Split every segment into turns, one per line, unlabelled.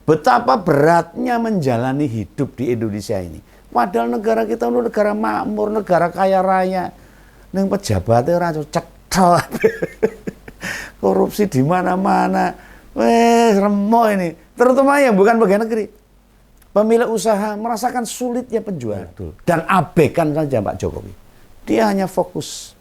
Betapa beratnya menjalani hidup di Indonesia ini. Padahal negara kita itu negara makmur, negara kaya raya. Neng pejabatnya ora cetha. Korupsi di mana-mana. Remuk ini. Terutama yang bukan pegawai negeri. Pemilik usaha merasakan sulitnya penjualan. Dan abaikan saja Pak Jokowi. Dia hanya fokus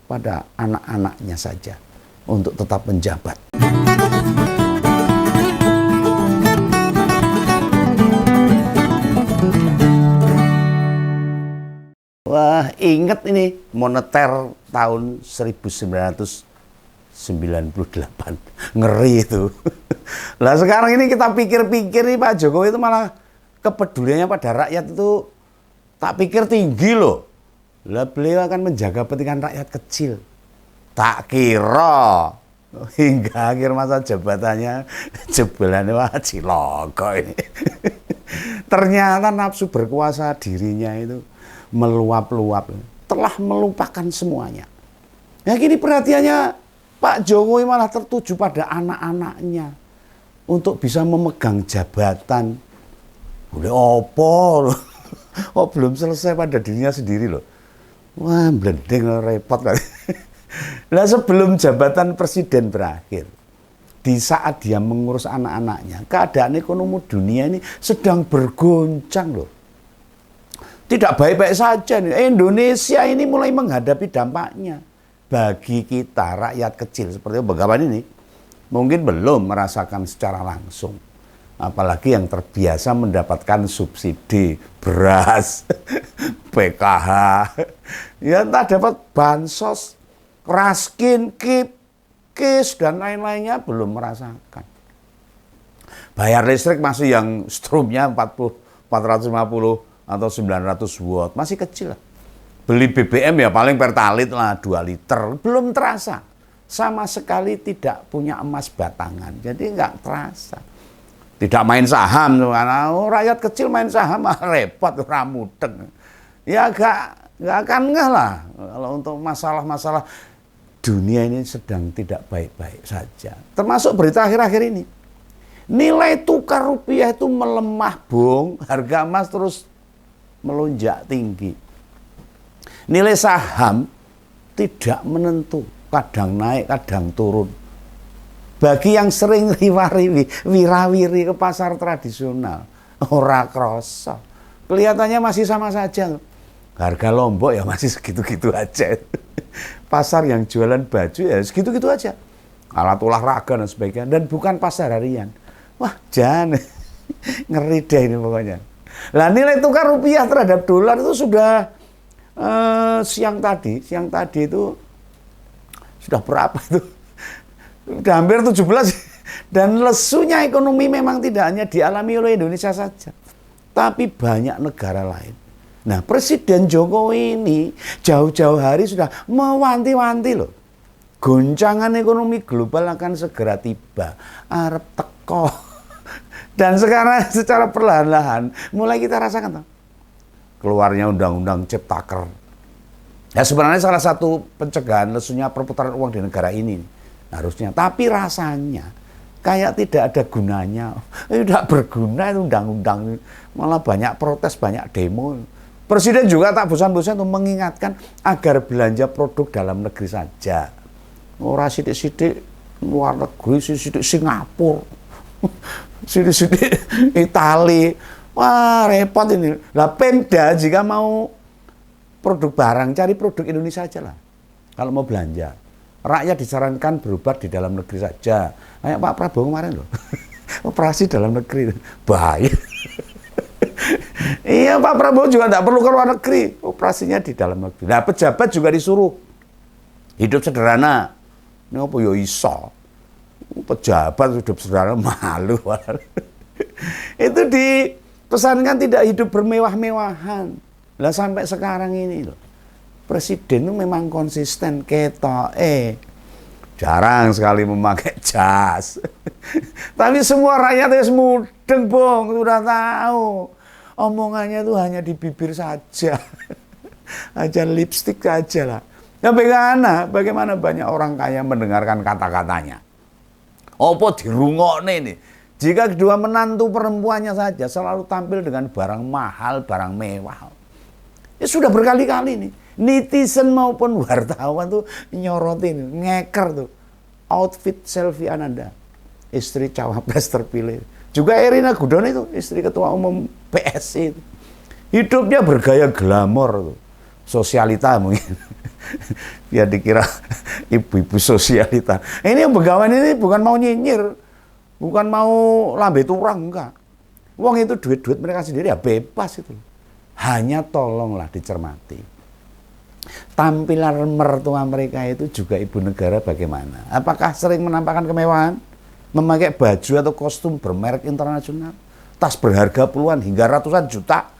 pada anak-anaknya saja untuk tetap menjabat. Wah, ingat ini moneter tahun 1998. Ngeri itu. Lah sekarang ini kita pikir-pikir nih Pak Jokowi itu malah kepeduliannya pada rakyat itu tak pikir tinggi loh. Lah beliau akan menjaga kepentingan rakyat kecil. Tak kira hingga akhir masa jabatannya jebelannya wah ciloko ini. Ternyata nafsu berkuasa dirinya itu meluap-luap, telah melupakan semuanya. Nah kini perhatiannya Pak Jokowi malah tertuju pada anak-anaknya untuk bisa memegang jabatan. Udah opo loh. Oh belum selesai pada dirinya sendiri loh. Wah blending repot kali. Nah sebelum jabatan presiden berakhir, di saat dia mengurus anak-anaknya, keadaan ekonomi dunia ini sedang bergoncang loh. Tidak baik-baik saja nih. Indonesia ini mulai menghadapi dampaknya. Bagi kita rakyat kecil seperti Begawan ini mungkin belum merasakan secara langsung. Apalagi yang terbiasa mendapatkan subsidi beras, PKH, ya entah dapat bansos, raskin, KIP, KIS dan lain-lainnya belum merasakan. Bayar listrik masih yang strumnya 450 atau 900 watt, masih kecil lah. Beli BBM ya paling pertalite lah 2 liter, belum terasa. Sama sekali tidak punya emas batangan, jadi nggak terasa. Tidak main saham, karena rakyat kecil main saham repot, ramudeng. Ya nggak akan ngeh lah. Kalau untuk masalah-masalah dunia ini sedang tidak baik-baik saja. Termasuk berita akhir-akhir ini. Nilai tukar rupiah itu melemah, Bung. Harga emas terus melonjak tinggi. Nilai saham tidak menentu, kadang naik, kadang turun. Bagi yang sering wirawiri ke pasar tradisional, ora kroso. Kelihatannya masih sama saja. Harga Lombok ya masih segitu-gitu aja. Pasar yang jualan baju ya segitu-gitu aja. Alat olahraga dan sebagainya. Dan bukan pasar harian. Wah jangan. Ngeri deh ini pokoknya. Lah nilai tukar rupiah terhadap dolar itu sudah siang tadi itu sudah berapa itu? Sudah hampir 17. Dan lesunya ekonomi memang tidak hanya dialami oleh Indonesia saja, tapi banyak negara lain. Nah, Presiden Jokowi ini jauh-jauh hari sudah mewanti-wanti loh. Goncangan ekonomi global akan segera tiba. Arep teko. Dan sekarang secara perlahan-lahan mulai kita rasakan. Keluarnya undang-undang Ciptaker. Ya sebenarnya salah satu pencegahan lesunya perputaran uang di negara ini. Harusnya. Tapi rasanya kayak tidak ada gunanya. Tidak berguna itu undang-undang. Malah banyak protes, banyak demo. Presiden juga tak bosan-bosan untuk mengingatkan agar belanja produk dalam negeri saja. Ora sidik-sidik luar negeri, sidik Singapura. Sidik-sidik Itali. Wah repot ini. Lah Pemda jika mau produk barang, cari produk Indonesia aja lah. Kalau mau belanja. Rakyat disarankan berobat di dalam negeri saja. Kayak Pak Prabowo kemarin loh. Operasi dalam negeri. Bahaya. Iya Pak Prabowo juga tidak perlu ke luar negeri. Operasinya di dalam negeri. Nah pejabat juga disuruh hidup sederhana. Ini apa ya iso. Pejabat hidup sederhana malu. Itu dipesankan tidak hidup bermewah-mewahan. Lah sampai sekarang ini loh. Presiden itu memang konsisten ketok. Jarang sekali memakai jas. Tapi semua rakyat itu mudeng, Bung, sudah tahu. Omongannya itu hanya di bibir saja. Aja lipstik saja lah. Ya bagaimana banyak orang kaya mendengarkan kata-katanya. Apa dirungokne ini? Jika kedua menantu perempuannya saja selalu tampil dengan barang mahal, barang mewah. Ya sudah berkali-kali nih. Netizen maupun wartawan tuh nyorotin, ngeker tuh. Outfit selfie Ananda. Istri cawapres terpilih. Juga Erina Gudono itu, istri ketua umum PSI itu. Hidupnya bergaya glamor tuh. Sosialita mungkin. Biar dikira ibu-ibu sosialita. Ini yang begawan ini bukan mau nyinyir. Bukan mau lambe turang, enggak. Wong itu duit-duit mereka sendiri ya bebas itu. Hanya tolonglah dicermati. Tampilan mertua mereka itu juga ibu negara bagaimana? Apakah sering menampakkan kemewahan? Memakai baju atau kostum bermerek internasional? Tas berharga puluhan hingga ratusan juta?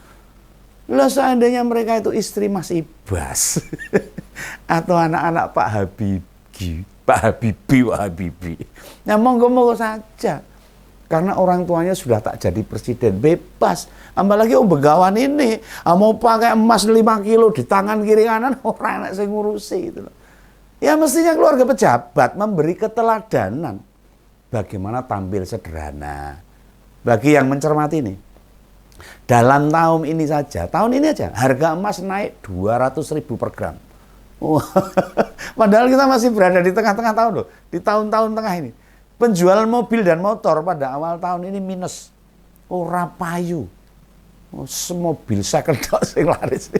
Lah seandainya mereka itu istri Mas Ibas atau anak-anak Pak Habibie, Pak Habibie. Nah monggo-monggo saja. Karena orang tuanya sudah tak jadi presiden, bebas. Apalagi begawan ini, mau pakai emas 5 kilo di tangan kiri kanan, orang anak saya ngurusi gitu loh. Ya mestinya keluarga pejabat memberi keteladanan. Bagaimana tampil sederhana. Bagi yang mencermati ini. Dalam tahun ini saja, harga emas naik 200.000 per gram. Padahal kita masih berada di tengah-tengah tahun loh, di tahun-tahun tengah ini. Penjualan mobil dan motor pada awal tahun ini minus. Ora payu. Semobil second sing laris.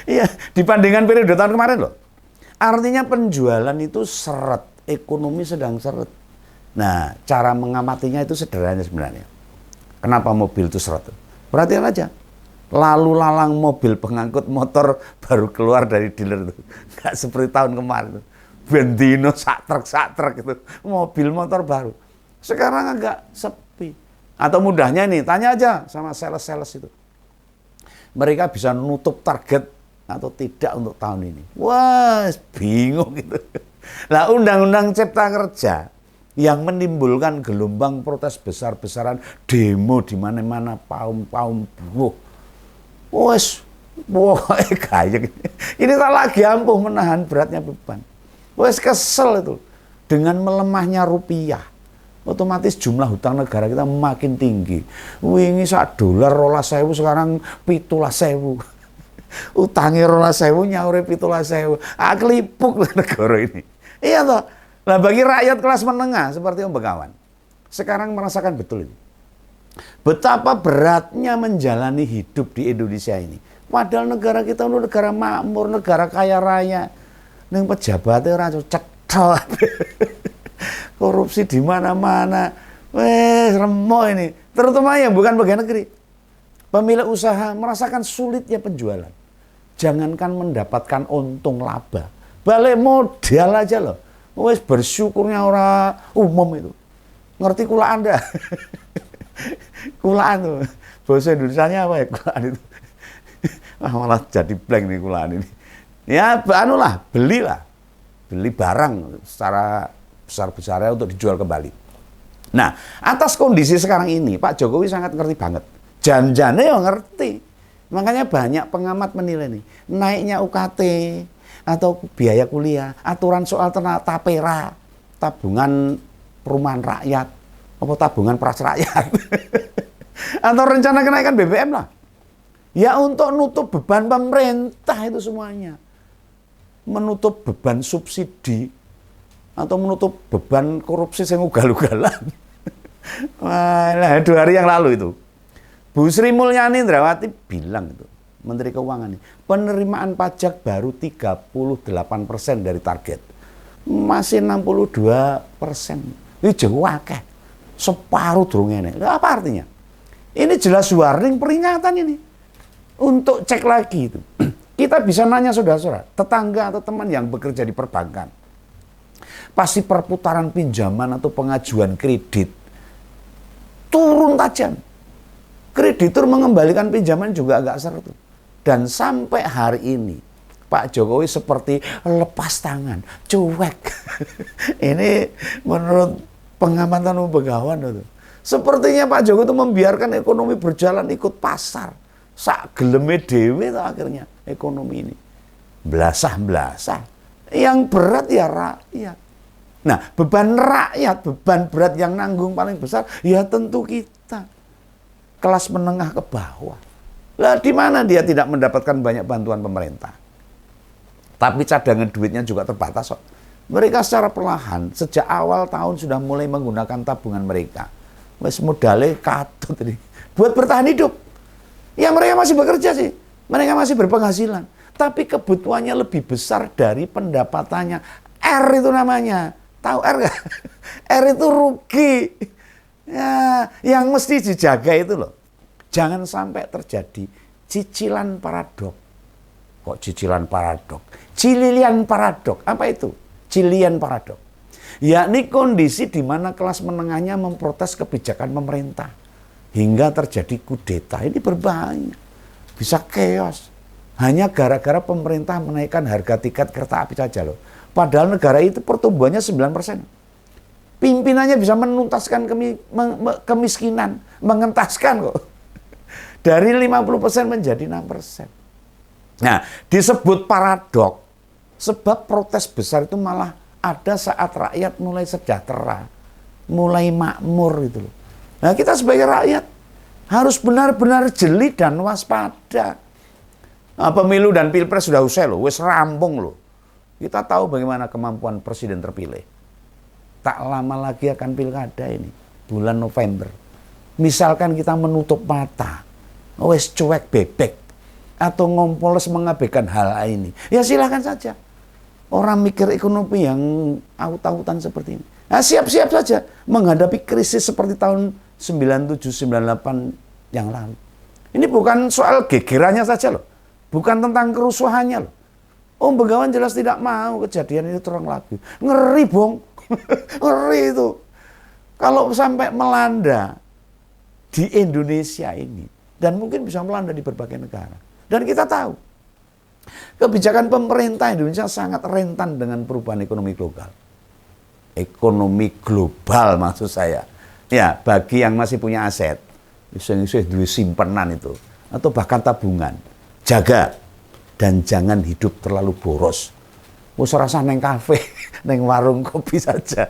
Iya, dibandingkan periode tahun kemarin loh. Artinya penjualan itu seret, ekonomi sedang seret. Nah, cara mengamatinya itu sederhana sebenarnya. Kenapa mobil itu seret? Perhatian aja. Lalu lalang mobil pengangkut motor baru keluar dari dealer itu. Nggak seperti tahun kemarin. Bendino sak truk itu. Mobil motor baru. Sekarang agak sepi. Atau mudahnya nih, tanya aja sama sales-sales itu. Mereka bisa nutup target atau tidak untuk tahun ini. Wah, bingung gitu. Nah, Undang-Undang Cipta Kerja yang menimbulkan gelombang protes besar-besaran, demo di mana-mana, paum buruh. Wes, kayak ini tak lagi ampuh menahan beratnya beban. Wes kesel itu dengan melemahnya rupiah. Otomatis jumlah hutang negara kita makin tinggi. Wingi $1 12.000 sekarang 17.000. Utangnya 12.000 nyaure 17.000. Kelipuk negara ini. Iya toh. Nah bagi rakyat kelas menengah seperti Om Begawan, sekarang merasakan betul ini. Betapa beratnya menjalani hidup di Indonesia ini. Padahal negara kita itu negara makmur, negara kaya raya. Ning pejabatnya ora cetok. Korupsi di mana-mana. Remuk ini. Terutama yang bukan pegawai negeri. Pemilik usaha merasakan sulitnya penjualan. Jangankan mendapatkan untung laba. Balik modal aja loh. Wes bersyukurnya orang umum itu. Ngerti kulaan dah. Kulaan tuh. Bahasa Indonesianya apa ya kulaan itu? Malah jadi blank nih kulaan ini. Ya anulah, belilah. Beli barang secara besar-besarnya untuk dijual kembali. Nah, atas kondisi sekarang ini Pak Jokowi sangat ngerti banget. Janjane ya ngerti. Makanya banyak pengamat menilai nih, naiknya UKT atau biaya kuliah, aturan soal tapera, tabungan perumahan rakyat, apa tabungan peras rakyat, atau rencana kenaikan BBM lah. Ya untuk nutup beban pemerintah itu semuanya. Menutup beban subsidi, atau menutup beban korupsi yang ugal-ugalan. Wah, 2 hari yang lalu itu, Bu Sri Mulyani Indrawati bilang itu, Menteri Keuangan ini, penerimaan pajak baru 38% dari target. Masih 62%. Ini jauh akeh. Separuh durung ini. Apa artinya? Ini jelas warning peringatan ini. Untuk cek lagi itu. Kita bisa nanya saudara-saudara, tetangga atau teman yang bekerja di perbankan. Pasti perputaran pinjaman atau pengajuan kredit turun tajam. Kreditur mengembalikan pinjaman juga agak seret. Dan sampai hari ini Pak Jokowi seperti lepas tangan, cuek. Ini menurut pengamatan Begawan itu. Sepertinya Pak Jokowi itu membiarkan ekonomi berjalan ikut pasar. Sak geleme dhewe itu akhirnya ekonomi ini. Blasah-blasah. Yang berat ya rakyat. Nah, beban rakyat, beban berat yang nanggung paling besar, ya tentu kita. Kelas menengah ke bawah. Lah di mana dia tidak mendapatkan banyak bantuan pemerintah? Tapi cadangan duitnya juga terbatas kok. Mereka secara perlahan, sejak awal tahun sudah mulai menggunakan tabungan mereka. Wes modalnya katut ini. Buat bertahan hidup. Ya mereka masih bekerja sih. Mereka masih berpenghasilan. Tapi kebutuhannya lebih besar dari pendapatannya. R itu namanya. Tahu R nggak? R itu rugi. Ya, yang mesti dijaga itu loh. Jangan sampai terjadi cicilan paradok. Kok cicilan paradok? Cililian paradok. Apa itu? Cilian paradok. Yakni kondisi di mana kelas menengahnya memprotes kebijakan pemerintah. Hingga terjadi kudeta. Ini berbahaya. Bisa chaos. Hanya gara-gara pemerintah menaikkan harga tiket kereta api saja loh. Padahal negara itu pertumbuhannya 9%. Pimpinannya bisa menuntaskan kemiskinan. Mengentaskan kok. Dari 50% menjadi 6%. Nah, disebut paradok. Sebab protes besar itu malah ada saat rakyat mulai sejahtera. Mulai makmur gitu loh. Nah, kita sebagai rakyat harus benar-benar jeli dan waspada. Nah, pemilu dan pilpres sudah usai loh. Wes rampung loh. Kita tahu bagaimana kemampuan presiden terpilih. Tak lama lagi akan pilkada ini, bulan November. Misalkan kita menutup mata, wes cuek bebek, atau ngompoles mengabaikan hal ini, ya silakan saja. Orang mikir ekonomi yang aut-autan seperti ini. Nah, siap-siap saja menghadapi krisis seperti tahun 97-98 yang lalu. Ini bukan soal gegerannya saja loh. Bukan tentang kerusuhannya loh. Om Begawan jelas tidak mau kejadian itu terulang lagi. Ngeri bong. Ngeri itu. Kalau sampai melanda di Indonesia ini. Dan mungkin bisa melanda di berbagai negara. Dan kita tahu. Kebijakan pemerintah Indonesia sangat rentan dengan perubahan ekonomi global. Ekonomi global maksud saya. Ya, bagi yang masih punya aset. Bisa duit simpenan itu. Atau bahkan tabungan. Jaga. Dan jangan hidup terlalu boros. Wes rasa neng kafe, neng warung kopi saja.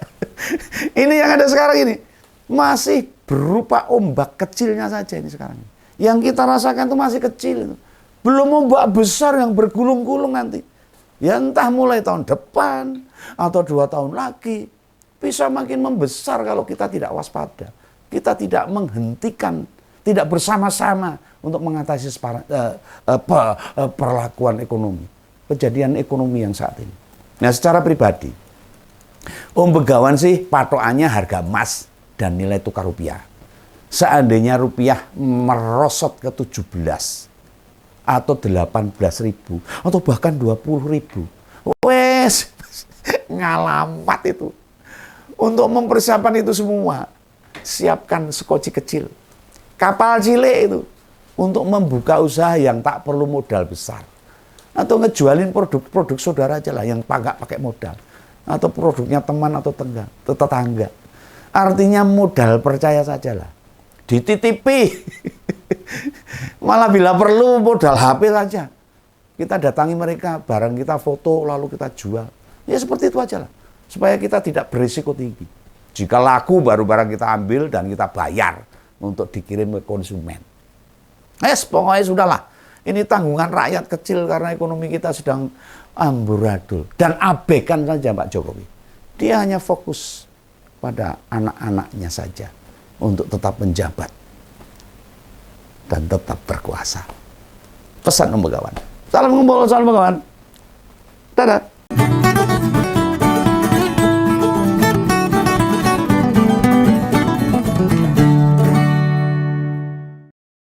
Ini yang ada sekarang ini. Masih berupa ombak kecilnya saja ini sekarang. Yang kita rasakan itu masih kecil. Belum ombak besar yang bergulung-gulung nanti. Ya entah mulai tahun depan atau 2 tahun lagi. Bisa makin membesar kalau kita tidak waspada. Kita tidak menghentikan, tidak bersama-sama untuk mengatasi perlakuan ekonomi. Kejadian ekonomi yang saat ini. Nah secara pribadi, Om Begawan sih patokannya harga emas dan nilai tukar rupiah. Seandainya rupiah merosot ke 17 atau 18.000 atau bahkan 20.000. Wes ngalampat itu. Untuk mempersiapkan itu semua, siapkan sekoci kecil. Kapal cilik itu. Untuk membuka usaha yang tak perlu modal besar. Atau ngejualin produk-produk saudara aja lah yang nggak pakai modal. Atau produknya teman atau tetangga. Artinya modal percaya saja lah. Dititipi. Malah bila perlu modal HP saja. Kita datangi mereka, barang kita foto lalu kita jual. Ya seperti itu aja lah. Supaya kita tidak berisiko tinggi. Jika laku baru barang kita ambil dan kita bayar untuk dikirim ke konsumen. Pokoknya sudahlah. Ini tanggungan rakyat kecil karena ekonomi kita sedang amburadul. Dan abaikan saja Pak Jokowi. Dia hanya fokus pada anak-anaknya saja untuk tetap menjabat dan tetap berkuasa. Pesan Om Begawan. Salam ngumpul, salam Begawan. Dadah.